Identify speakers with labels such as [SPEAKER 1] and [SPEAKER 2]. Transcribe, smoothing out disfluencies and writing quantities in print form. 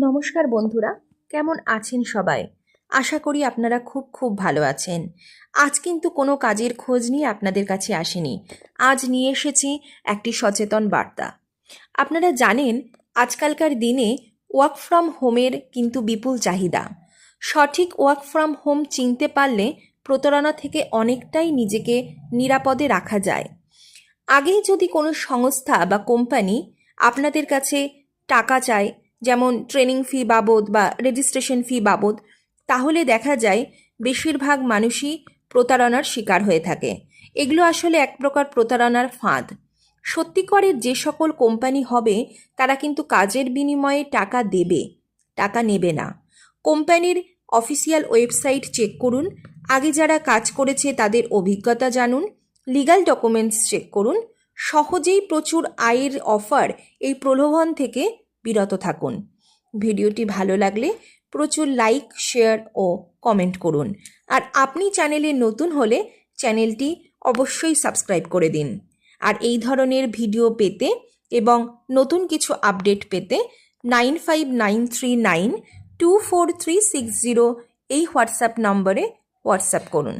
[SPEAKER 1] নমস্কার বন্ধুরা, কেমন আছেন সবাই? আশা করি আপনারা খুব ভালো আছেন। আজ কিন্তু কোনো কাজের খোঁজ নিয়ে আপনাদের কাছে আসেনি। আজ নিয়ে এসেছি একটি সচেতন বার্তা। আপনারা জানেন আজকালকার দিনে ওয়ার্ক ফ্রম হোমের কিন্তু বিপুল চাহিদা। সঠিক ওয়ার্ক ফ্রম হোম চিনতে পারলে প্রতারণা থেকে অনেকটাই নিজেকে নিরাপদে রাখা যায়। আগেই যদি কোনো সংস্থা বা কোম্পানি আপনাদের কাছে টাকা চায়, যেমন ট্রেনিং ফি বাবদ বা রেজিস্ট্রেশন ফি বাবদ, তাহলে দেখা যায় বেশিরভাগ মানুষই প্রতারণার শিকার হয়ে থাকে। এগুলো আসলে এক প্রকার প্রতারণার ফাঁদ। সত্যিকারের যে সকল কোম্পানি হবে তারা কিন্তু কাজের বিনিময়ে টাকা দেবে, টাকা নেবে না। কোম্পানির অফিসিয়াল ওয়েবসাইট চেক করুন, আগে যারা কাজ করেছে তাদের অভিজ্ঞতা জানুন, লিগ্যাল ডকুমেন্টস চেক করুন। সহজেই প্রচুর আয়ের অফার, এই প্রলোভন থেকে বিরত থাকুন। ভিডিওটি ভালো লাগলে প্রচুর লাইক, শেয়ার ও কমেন্ট করুন। আর আপনি চ্যানেলে নতুন হলে চ্যানেলটি অবশ্যই সাবস্ক্রাইব করে দিন। আর এই ধরনের ভিডিও পেতে এবং নতুন কিছু আপডেট পেতে 9593924360 এই হোয়াটসঅ্যাপ নম্বরে হোয়াটসঅ্যাপ করুন।